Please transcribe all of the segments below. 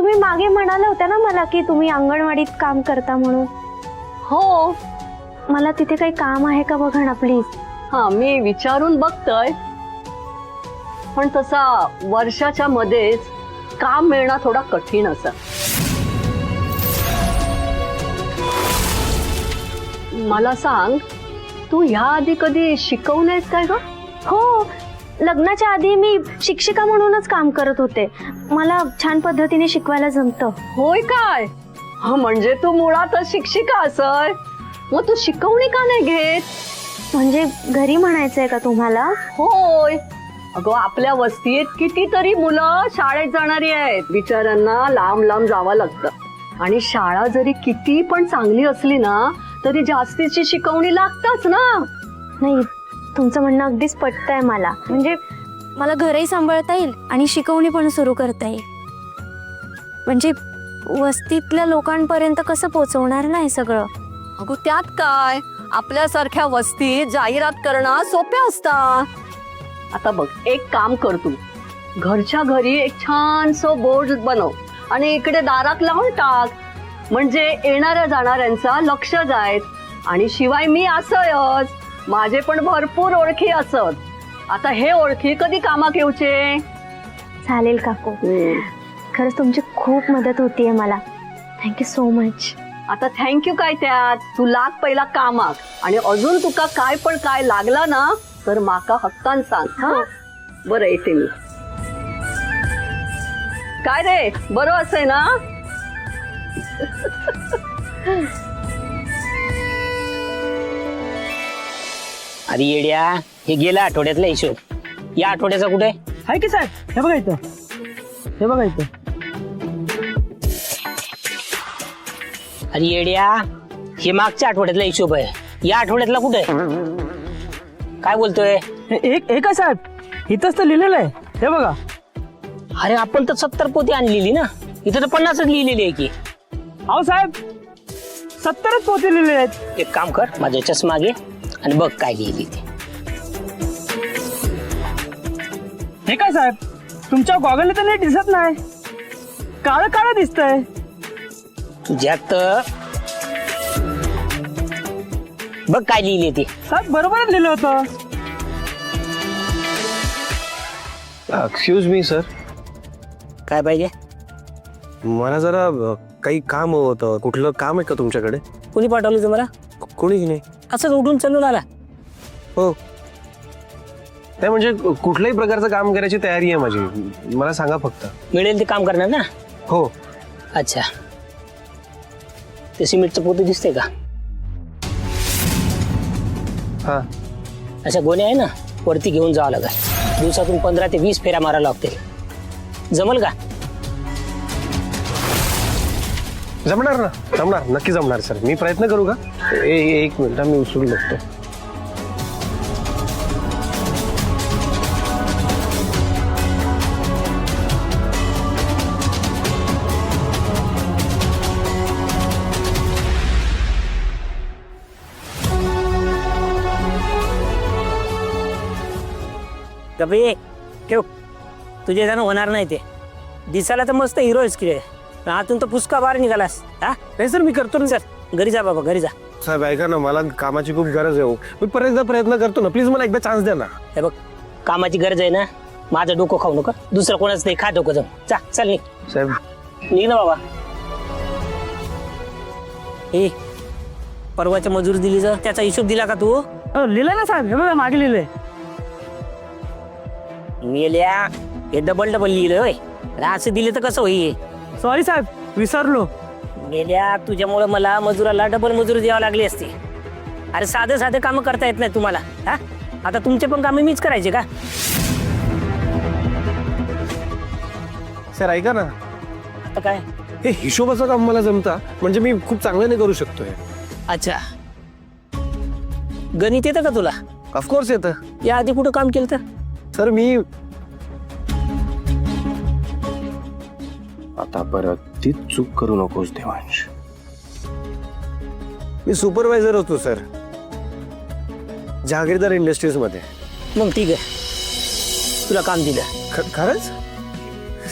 तुम्ही मागे म्हणाला होता ना मला की तुम्ही अंगणवाडीत काम करता म्हणून. हो. मला तिथे काही काम आहे का बघा ना प्लीज. हा, मी विचारून बघतोय, पण तसा वर्षाच्या मध्येच काम मिळणं थोडा कठीण असं. मला सांग, तू ह्या आधी कधी शिकवलंयस काय ग? हो, लग्नाच्या आधी मी शिक्षिका म्हणूनच काम करत होते. मला छान पद्धतीने शिकवायला जमतं. होय काय? हा, म्हणजे तू मुळातच शिक्षिका असय. मग तू शिकवणी का नाही घेत? म्हणजे घरी म्हणायचंय का तुम्हाला? होय. अगं, आपल्या वस्तीत कितीतरी मुलं शाळेत जाणारी आहेत. बिचाऱ्यांना लांब लांब जावं लागतं, आणि शाळा जरी किती पण चांगली असली ना तरी जास्तीची शिकवणी लागताच ना. नाही, तुमचं म्हणणं अगदीच पटतंय मला. म्हणजे मला घरही सांभाळता येईल आणि शिकवणी पण सुरू करता येईल. म्हणजे वस्तीतल्या लोकांपर्यंत कसं पोहोचवणार ना हे सगळं? अगं, त्यात काय, आपल्यासारख्या वस्तीत जाहिरात करणं सोप्या असतात. आता बघ, एक काम कर तू, घरच्या घरी एक छानसं बोर्ड बनव आणि इकडे दारात लावून टाक. म्हणजे येणाऱ्या जाणाऱ्यांचा लक्ष जाईल. आणि शिवाय मी असयच, माझे पण भरपूर ओळखी असत. आता हे ओळखी कधी कामात येऊचे? चालेल काकू, खरंच तुमची खूप मदत होतीये मला. Thank you so much. आता थँक्यू काय त्यात, तू लाग पहिला कामाक, आणि अजून तुका काय पण काय लागला ना तर माका हक्कान सांग. हा, बरं, येते मी. काय रे, बरं असय ना? अरे येड्या, हे गेल्या आठवड्यातला हिशोब या आठवड्याचा कुठे आहे की साहेब? हे बघा इथं, हे बघा इथं. अरे येड्या, हे मागच्या आठवड्यातला हिशोब आहे. या आठवड्यातला कुठे काय बोलतोय? एक आहे साहेब, इथंच तर लिहिलेलं आहे. हे बघा. अरे आपण तर 70 पोती आणलेली ना, इथं तर 50च लिहिलेली आहे की. अहो साहेब, 70च पोते लिहिलेले आहेत. एक काम कर, माझ्या चष्मा घे आणि बघ काय लिहिली ती. हे काय साहेब, तुमच्या गॉगलने तर नीट दिसत नाही, काळं काळं दिसतंय. तुझ्यात बघ काय लिहिली ती. साहेब बरोबरच लिहिलं होतं. एक्सक्यूज मी सर, काय पाहिजे? मला जरा काही काम होतं. कुठलं काम आहे का तुमच्याकडे? कुणी पाठवलं तुम्हाला? कोणीच नाही. असंच उठून चलून आला? हो, नाही म्हणजे कुठल्याही प्रकारचं काम करायची तयारी आहे माझी. मला सांगा फक्त. मिळेल ते काम करणार ना? हो. अच्छा, ते सिमेंटचं पोतं दिसतंय का? हा, अशा गोण्या आहे ना, वरती घेऊन जावं लागेल. दिवसातून 15 ते 20 फेऱ्या मारायला लागतील. जमल का? जमणार ना, जमणार, नक्की जमणार सर. मी प्रयत्न करू का? एक मिनिट, मी उचलून बघतो. कभी ठेव, तुझे जाणं होणार नाही. ते दिसायला तर मस्त हिरो आहेस की, आतून तर पुसका बाहेर निघालास. हा नाही सर, मी करतो ना सर. घरी जा बाबा, घरी जा. साहेब ऐका ना, मला कामाची खूप गरज आहे. हो, मी परत एकदा प्रयत्न करतो ना. प्लीज मला एकदा चान्स द्या ना. हे बघ, कामाची गरज आहे ना, माझं डोकं खाऊ नका. दुसरं कोणाच नाही, खा डोकं. जाऊ, चा, चल निघ. साहेब निघ ना बाबा. हे परवाच्या मजूर दिली जर त्याचा हिशोब दिला का तू? लिहिलंय ना साहेब, हे बघा मागे लिहिलंय. मेल्या, हे डबल लिहिलं होय. असं दिले तर कसं होईल? सॉरी साहेब, विसरलो. मेल्या, तुझ्यामुळे मला मजुराला डबल मजुरी द्यावी लागली असती. अरे साधे कामं करता येत नाही तुम्हाला? हा, आता तुमचे पण कामं मीच करायचे का? सर ऐका ना, आता काय? हे हिशोबाचं काम मला जमतं, म्हणजे मी खूप चांगल्याने करू शकतोय. अच्छा, गणित येतं का तुला? ऑफकोर्स येतं. या आधी कुठं काम केलं तर? सर मी आता परत ती चूक करू नकोस देवांश. मी सुपरवायझर होतो सर, जहागीरदार इंडस्ट्रीज मध्ये. मग ठीक आहे, तुला काम दिलं. खरंच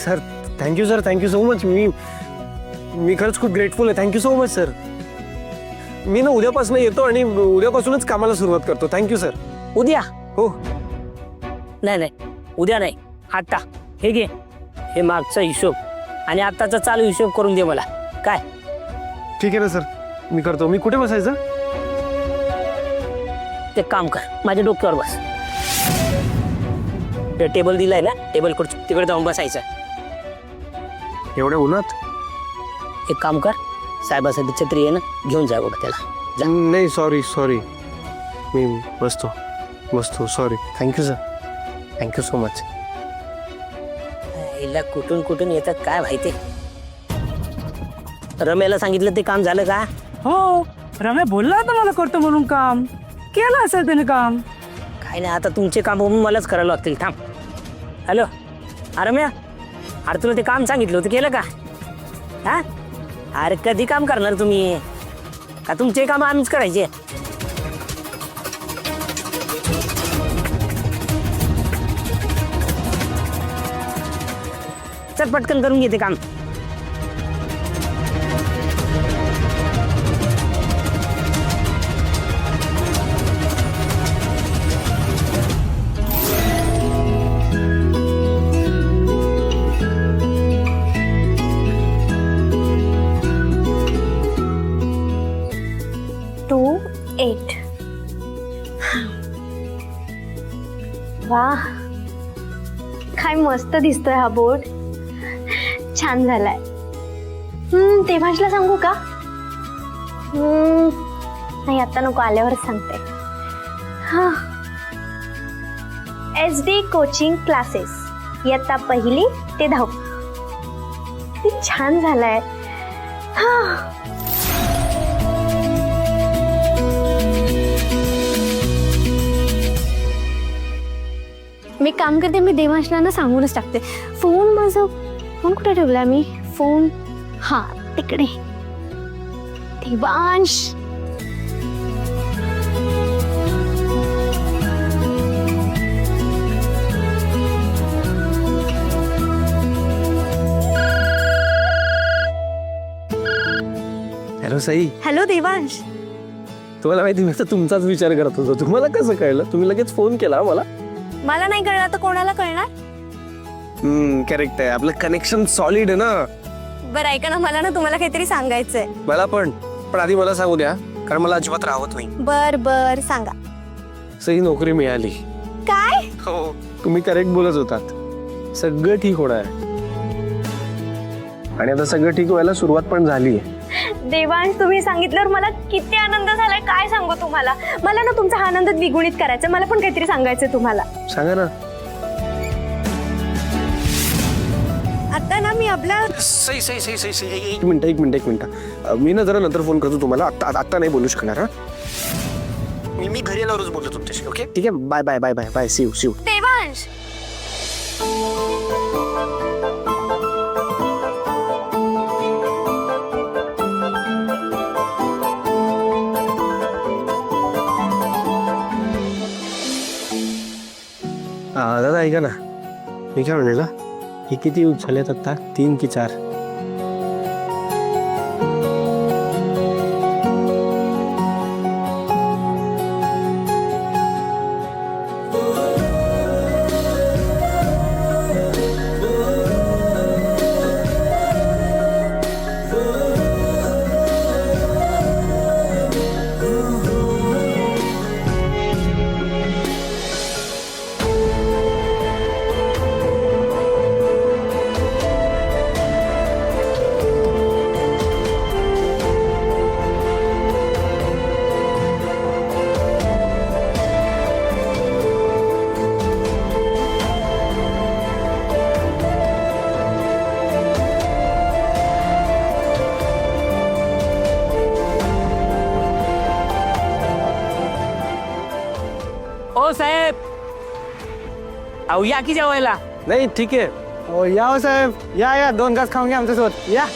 sir, thank you sir, thank you so much. मी खरंच खूप ग्रेटफुल आहे. Thank you so much sir. मी ना उद्यापासून येतो आणि उद्यापासूनच कामाला सुरुवात करतो. Thank you sir. उद्या? हो. नाही, उद्या नाही, आता. हे घे, हे मागचा हिशोब आणि आत्ताचा चालू हिशोब करून दे मला. काय? ठीक आहे ना सर, मी करतो. मी कुठे बसायचं? ते काम कर, माझ्या डोक्यावर बस. ते टेबल दिलाय ना, टेबल तिकडे जाऊन बसायचं. एवढ्या उन्हात? एक काम कर, साहेबासाठी छत्री आहे ना, घेऊन जा बघ त्याला. नाही, सॉरी. मी बसतो. Sorry. Thank you sir. Thank you so much. हिला कुठून येतात काय माहिती. रम्याला सांगितलं ते काम झालं का? हो, रम्या बोलला होता मला करतो म्हणून काम. केलं असेल त्याने काम. काय नाही, आता तुमचे काम मलाच करायला लागतील. थांब. हॅलो, रम्या, अरे तुला ते काम सांगितलं होतं, केलं का? हा, अरे कधी काम करणार तुम्ही? का तुमचे काम आम्हीच करायचे? चल पटकन करून घेते काम. टू 8. वाह, काय मस्त दिसतोय हा बोर्ड. छान झालाय. तेव्हाचला सांगू का? नाही, आता नको, आल्यावरच सांगते. हा, SD कोचिंग क्लासेस, इयत्ता 1 ते 10. किती छान झालाय. हा, मी काम करते, मी देवांशला सांगूनच टाकते. फोन कुठे ठेवला मी? फोन, हा, तिकडे. देवांश, हॅलो साई. हॅलो देवांश. तुम्हाला माहिती, मी तर तुमचाच विचार करत होतो. तुम्हाला कसं कळलं? तुम्ही लगेच फोन केला मला. मला नाही कळणार तर कोणाला कळणार? करेक्ट आहे. आपलं कनेक्शन सॉलिड आहे ना. बरं ऐका ना, मला ना तुम्हाला काहीतरी सांगायचंय. मला पण आधी मला सांगू द्या, कारण मला अजिबात राहत नाही. बर सांगा. सही नोकरी मिळाली. काय? हो, तुम्ही करेक्ट बोलत होतात. सगळं ठीक होणार आहे. आणि आता सगळं ठीक व्हायला सुरुवात पण झाली आहे. देवांश, तुम्ही सांगितल्यावर मला किती आनंद झालाय, काय सांगू तुम्हाला. मला ना तुमचा हा आनंद द्विगुणित करायचा. मला पण काहीतरी सांगायचंय तुम्हाला. सांगा ना. आता ना मी आपला सही. एक मिनिट. मी ना जरा नंतर फोन करतो तुम्हाला. आता नाही बोलू शकणार. हा, मी घरी आल्यावरच बोलतो तुमच्याशी. ओके, ठीक आहे. बाय. C you. देवांश, दादा ऐका ना, मी काय म्हणेल, हे किती यूज झालेत आता? 3 की 4? ओ साहेब, अहो या की जेवायला. नाही, ठीक आहे. हो, या हो साहेब, या 2 घास खाऊन घ्या आमच्यासोबत. या.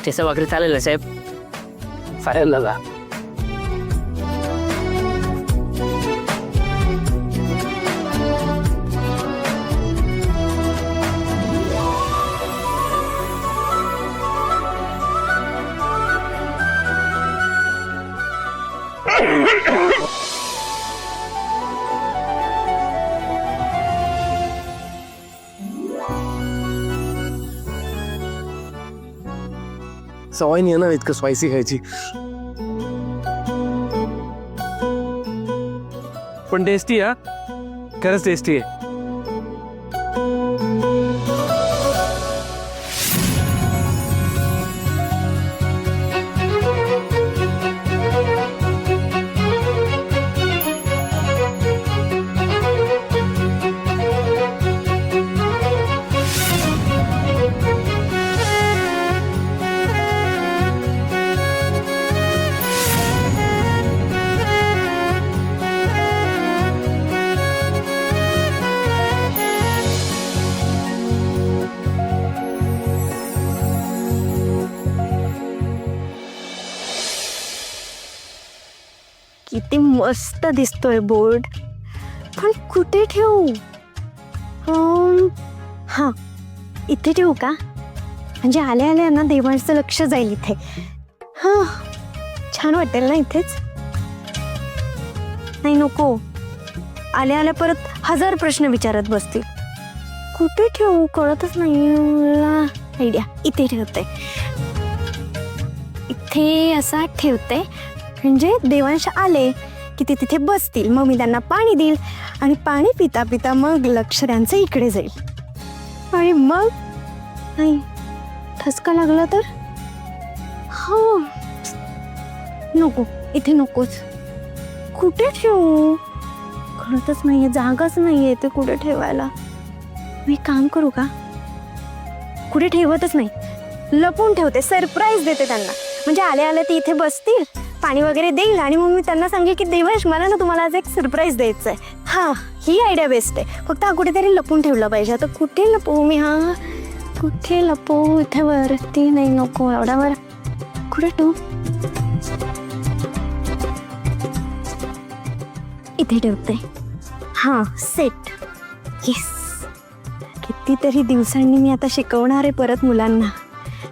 ठेचा भाकरी चालेल ना साहेब? चालेल दादा. सवय नाही आहे ना इतकं स्पायसी खायची. पण टेस्टी हा, खरंच टेस्टी आहे. किती मस्त दिसतोय बोर्ड, पण कुठे ठेवू? हा, इथे ठेवू का? म्हणजे आल्या आल्या ना देवांचं लक्ष जाईल इथे. हा, छान वाटेल ना इथेच. नाही नको, आल्या आल्या परत 1000 प्रश्न विचारत बसतील. कुठे ठेवू कळतच नाही मला. आयडिया, इथे ठेवते. इथे असा ठेवते, म्हणजे देवांश आले की ते तिथे बसतील, मग मी त्यांना पाणी देईल आणि पाणी पिता पिता मग लक्ष त्यांचं इकडे जाईल. आणि मग नाही ठसका लागला तर हो, नको, इथे नकोच. कुठे ठेवू कळतच नाहीये, जागाच नाहीये ते कुठे ठेवायला. मी काम करू का? कुठे ठेवतच नाही, लपून ठेवते, सरप्राईज देते त्यांना. म्हणजे आल्या आल्या ते इथे बसतील, पाणी वगैरे देईल आणि मग मी त्यांना सांगेल की देवांश मला ना तुम्हाला आज एक सरप्राईज द्यायचं आहे. हा, ही आयडिया बेस्ट आहे. फक्त हा कुठेतरी लपून ठेवला पाहिजे. आता कुठे लपवू मी? हा, कुठे लपवू? इथे वरती नाही, नको एवढ्यावर. कुठे ठेवू? इथे ठेवते. हा, सेट. येस, कितीतरी दिवसांनी मी आता शिकवणार आहे परत मुलांना.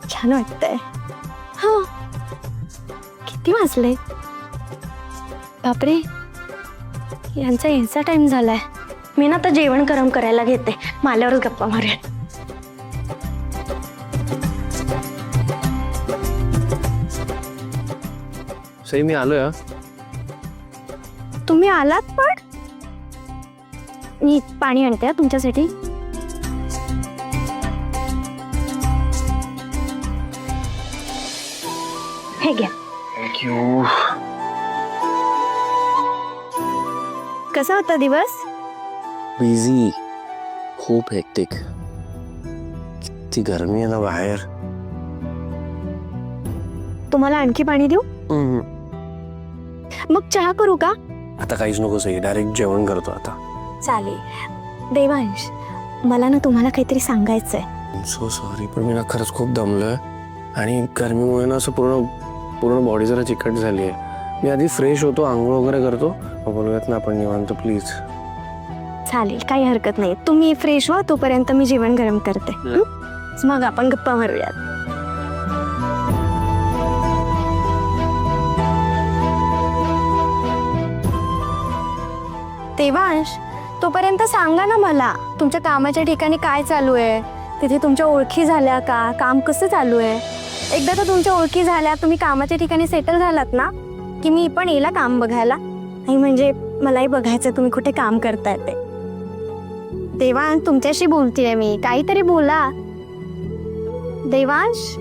छान वाटतंय. हा, किती वाजले? बापरे, यांचा यायचा टाइम झालाय. मी ना आता जेवण गरम करायला घेते, माल्यावरच गप्पा मारूया. सई मी आलोय हा. तुम्ही आलात पण? मी पाणी आणते तुमच्यासाठी. हे घ्या. थँक्यू. कसा होता दिवस? बिझी, खूप हेक्टिक. किती गरमी आहे ना बाहेर. तुम्हाला आणखी पाणी देऊ? मग चहा करू का? आता काहीच नको सई, डायरेक्ट जेवण करतो आता. चालेल. देवांश, मला ना तुम्हाला काहीतरी सांगायचंय. सो सॉरी, पण मी ना खरंच खूप दमलोय आणि गरमीमुळे ना असं पूर्ण बॉडी जरा चिकट झाली आहे. मी आधी फ्रेश होतो, आंघोळ वगैरे करतो, मग बोलूयात ना आपण निवांत प्लीज. चालेल, काही हरकत नाही. तुम्ही फ्रेश व्हा, तोपर्यंत मी जेवण गरम करते. मग आपण गप्पा मारूयात. देवांश, तोपर्यंत सांगा ना मला तुमच्या कामाच्या ठिकाणी काय चालू आहे. तिथे तुमच्या ओळखी झाल्या का? काम कसं चालू आहे? एकदा तर तुमच्या ओळखी झाल्या, तुम्ही कामाच्या ठिकाणी सेटल झालात ना, की मी पण येला काम बघायला. नाही म्हणजे मलाही बघायचं तुम्ही कुठे काम करताय ते. देवांश, तुमच्याशी बोलतीये मी, काहीतरी बोला. देवांश,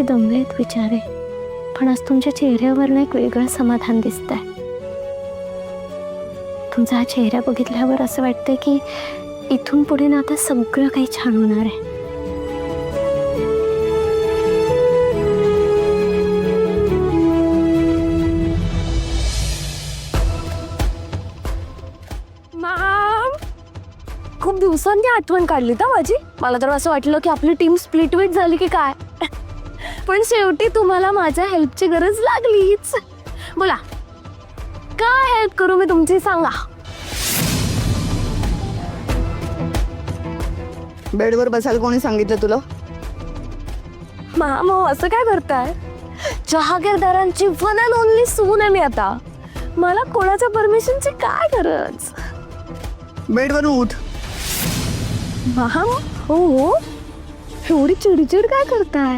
दमलेत बिचारे, पण आज तुमच्या चेहऱ्यावर ना एक वेगळं समाधान दिसतंय. तुमचा हा चेहरा बघितल्यावर असं वाटतंय की इथून पुढे ना आता सगळं काही छान होणार आहे. खूप दिवसांनी आठवण काढली का माझी. मला तर असं वाटलं की आपली टीम स्प्लिट वेट झाली की काय. पण शेवटी तुम्हाला माझ्या हेल्पची गरज लागलीच. बोला काय हेल्प करू मी तुमची, सांगा. बेडवर बसायला कोणी सांगितलं तुला? मामा असं काय करताय. जहागीरदारांची वन अँड ओनली सून आहे मी आता. मला कोणाच्या परमिशनची काय गरज. बेडवरून उठ. माम हो हो, एवढी चिडचिड काय करताय.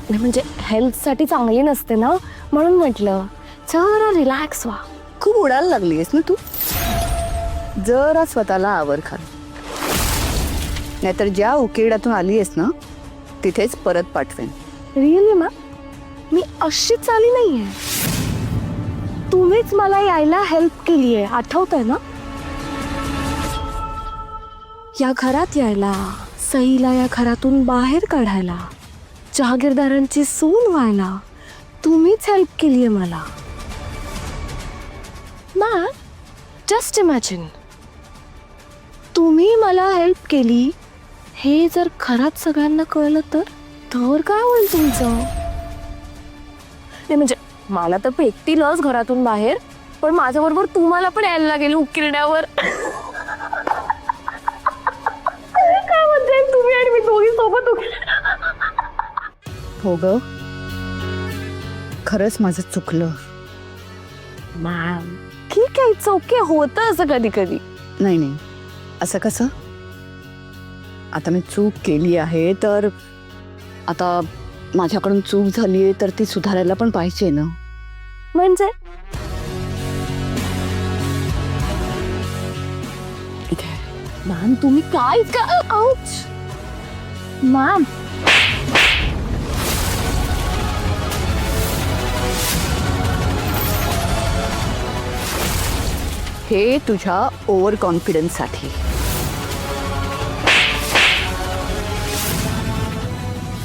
नाही म्हणजे हेल्थसाठी चांगली नसते ना, म्हणून म्हटलं जरा रिलॅक्स व्हा. खूप उडायला लागलीयस ना तू. जरा स्वतःला आवर खाल, नाहीतर ज्या उकिरड्यातून आलीयस ना तिथेच परत पाठवेन. रिअली मा, मी अशीच आली नाहीये. तुम्हीच मला यायला हेल्प केली आहे, आठवतंय ना. या घरात यायला, सईला या घरातून बाहेर काढायला, जहागीरदारांची सून व्हायला तुम्हीच हेल्प केली आहे मला. मा जस्ट इमॅजिन, तुम्ही मला हेल्प केली हे जर घरात सगळ्यांना कळलं तर काय होईल तुमचं. नाही म्हणजे मला तर फेकतीलच घरातून बाहेर, पण माझ्याबरोबर तुम्हाला पण यायला लागेल उकिरड्यावर. काय म्हणते तुम्ही आणि मी दोघी सोबत. हो ग, खरंच माझं चुकलं. मॅम ठीक आहे, इट्स ओके, होतं असं कधी कधी. नाही नाही, असं कसं. आता मी चूक केली आहे तर आता माझ्याकडून चूक झाली आहे तर ती सुधारायला पण पाहिजे ना. म्हणजे मॅम तुम्ही काय आउच मॅम. हे तुझ्या ओव्हर कॉन्फिडन्ससाठी.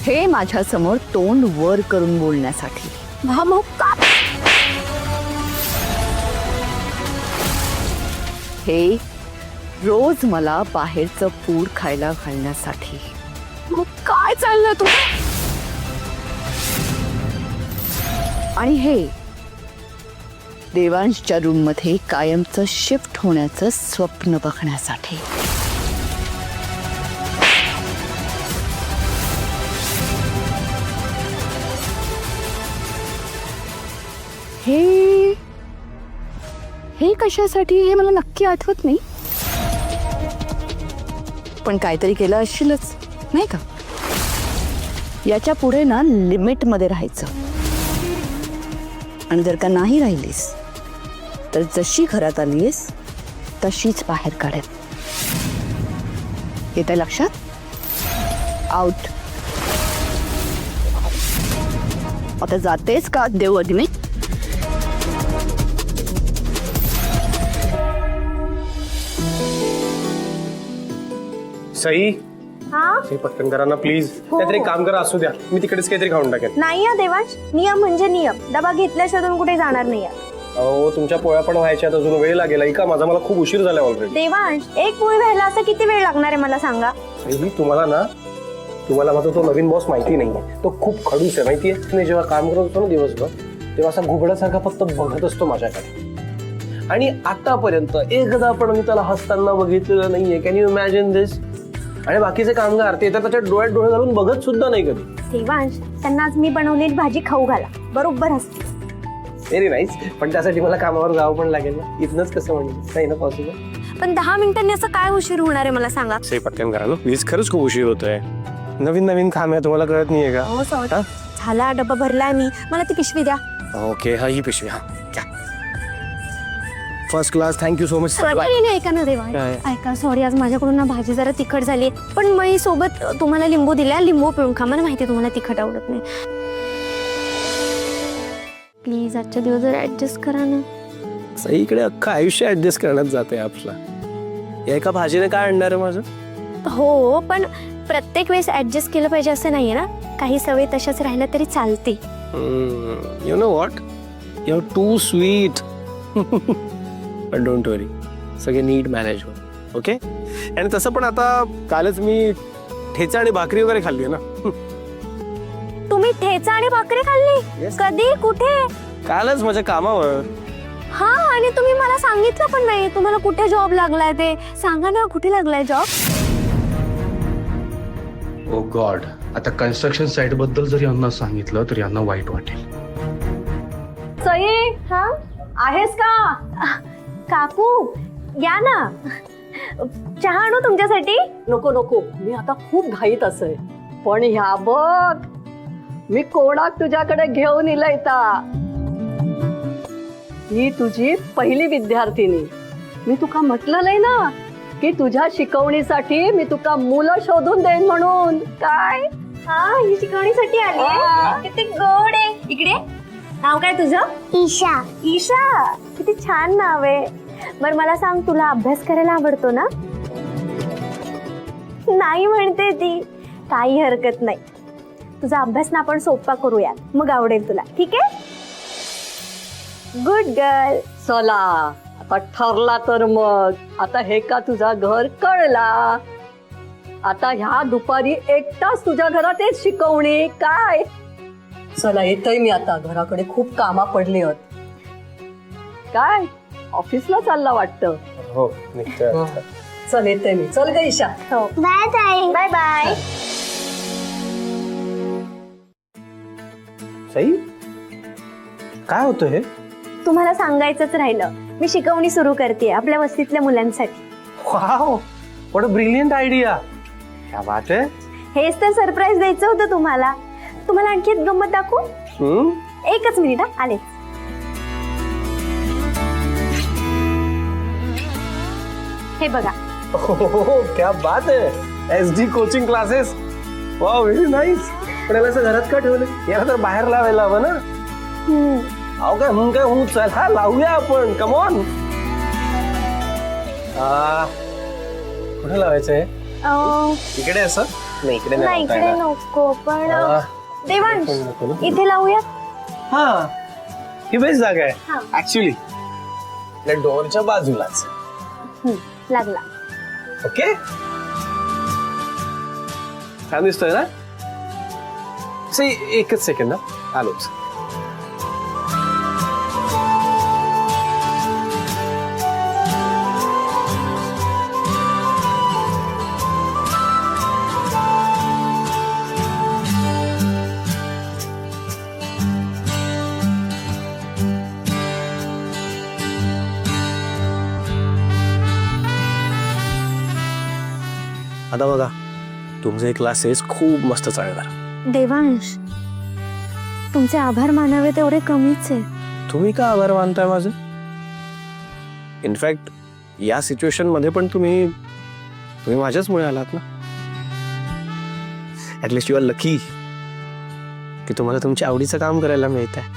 हे माझ्या समोर तोंड वर करून बोलण्यासाठी. मॅम का हे रोज मला बाहेरचं फूड खायला घालण्यासाठी. मग काय चाललं तुला. आणि हे देवांशच्या रूममध्ये कायमचं शिफ्ट होण्याचं स्वप्न बघण्यासाठी. हे हे कशासाठी हे मला नक्की आठवत नाही, पण काहीतरी केलं असशीलच नाही का. याच्या पुढे ना लिमिटमध्ये राहायचं, आणि जर का नाही राहिलीस तर जशी घरात आलीस तशीच बाहेर काढेल. येतंय लक्षात. आउट. आता जातेस का देव अग्नी. सई, हा हे पटकन करा ना प्लीज. काहीतरी काम करा, असू द्या, मी तिकडेच काहीतरी खाऊन टाकेन. नाही या देवांश, नियम म्हणजे नियम. डबा घेतल्याशिवाय तुम्ही कुठे जाणार नाही. अहो तुमच्या पोळ्या पण व्हायच्यात, अजून वेळ लागेल. ऐका माझा, मला खूप उशीर झाला ऑलरेडी. देवांश एक पोळी व्हायला असं किती वेळ लागणार आहे मला सांगा. तुम्हाला माझा तो नवीन बॉस माहिती नाहीये. तो खूप खडूस आहे माहितीये. मी जेव्हा काम करत होतो ना दिवसभर, तेव्हा असा घुबडासारखा फक्त बघत असतो माझ्याकडे. आणि आतापर्यंत एकदा पण मी त्याला हसताना बघितलेलं नाहीये. कॅन यू इमॅजिन दिस. आणि बाकीचे कामगार ते तर त्याच्या डोळ्यात डोळे घालून बघत सुद्धा नाही कधी. देवांश त्यांना आज मी बनवलेली भाजी खाऊ घाला, बरोबर असते. Very nice. पण त्यासाठी मला कामावर जावं पण लागेल ना. इथनच कसं म्हणजे नाही ना पॉसिबल. पण 10 मिनिटांनी असं काय उशीर होणार आहे मला सांगा. सही पटकन करा ना प्लीज. खरंच खूप उशीर होतोय. नवीन नवीन काम आहे, तुम्हाला कळत नाहीये का. हो सॉरी. झाला डबा भरलाय मी, मला ती पिशवी द्या. ओके, हा ही पिशवी. हा घ्या. First class, thank you so much. नाही, ऐका ना देवा, काय? ऐका, सॉरी, आज माझ्याकडून ना भाजी जरा तिखट झाली, पण मी सोबत तुम्हाला लिंबू दिला, लिंबू पिळून खा. मला माहिती आहे तुम्हाला तिखट आवडत नाही. प्लीज आजच्या दिवस जरा ऍडजस्ट करा ना. सईकडे अख्खं आयुष्य ऍडजस्ट करण्यात जाते आपला. या एका भाजीने काय आणणार आहे माझं? हो, पण प्रत्येक वेळेस ऍडजस्ट केलं पाहिजे असं नाहीये ना. काही सवय तशाच राहिल्या तरी चालते. You know what, you are too sweet. पण डोंट वरी, सगळे नीट मॅनेज होईल. ओके. आणि तसं पण आता कालच मी ठेचा आणि भाकरी वगैरे खाल्ली ना. तुम्ही ठेचा आणि भाकरी खाल्ली? Yes. कधी, कुठे? कालच माझ्या कामावर. हा, आणि तुम्ही मला सांगितलं पण नाही तुम्हाला कुठे जॉब लागलाय ते. सांगा ना, कुठे लागलाय जॉब? ओ गॉड, आता कन्स्ट्रक्शन साईट बद्दल जरी यांना सांगितलं तरी यांना वाईट वाटेल. सई, हा, आहेस का? काकू या ना, चहा आणू तुमच्यासाठी? नको नको, मी आता खूप घाईत असेल. पण ह्या बघ, मी कोणाक तुझ्याकडे घेऊन इलंय ता. ही तुझी पहिली विद्यार्थिनी. मी तुका म्हटलेलंय ना की तुझ्या शिकवणीसाठी मी तुका मुलं शोधून देईन म्हणून. काय? हा, ही शिकवणीसाठी आली हा. किती गोड आहे. इकडे, नाव काय तुझं? ईशा. ईशा, किती छान नाव आहे. बरं मला सांग, तुला अभ्यास करायला आवडतो ना? नाही म्हणते ती. काही हरकत नाही, तुझा अभ्यास ना आपण सोपा करूया, मग आवडेल तुला. ठीक आहे? Good girl. चला, आता ठरला तर मग. आता हे का तुझा घर कळला. आता ह्या दुपारी एकटाच तुझ्या घरात येत शिकवणी. काय? चला, येतोय मी आता. घराकडे खूप कामा पडली आहेत. काय ऑफिसला चालला वाटतं? हो, निघतोय. चल, येते मी. चल ग ईशा. हो, bye bye. Bye bye. Sai, काय होतं हे? तुम्हाला सांगायचंच राहिलं, मी शिकवणी सुरू करते आपल्या वस्तीतल्या मुलांसाठी. Wow, what a brilliant idea. क्या बात है. हेच तर सरप्राईज द्यायचं होतं तुम्हाला. तुम्हाला आणखी एक गंमत दाखवू? एकच मिनिट, हा, आले. हे बघा. ओह, क्या बात है. SD coaching classes. Wow, very nice. पण याला असं घरात का ठेवलं? याला तर बाहेर लावायला हवं ना. अहो काय चल, हा लावूया आपण. Come on. कुठे लावायचंय? इकडे असं? नाही, इकडे नाही, नाही इकडे लावता येणार. नको, पण देवांश, नको ना? इथे लावूया. हा, ही बेस्ट जागा हा. आहे ऍक्च्युली. डोअरच्या बाजूलाच. लागला. ओके, छान दिसतोय ना. एकच सेकंड, आलोच. आता बघा, तुमचे क्लासेस खूप मस्त चालणार. देवांश, तुमचे आभार मानावे तेवढे कमीच आहे. तुम्ही का आभार मानताय माझं? इनफॅक्ट या सिच्युएशन मध्ये पण तुम्ही माझ्याचमुळे आलात ना. ऍटलिस्ट यू आर लकी की तुम्हाला तुमच्या आवडीचं काम करायला मिळत आहे.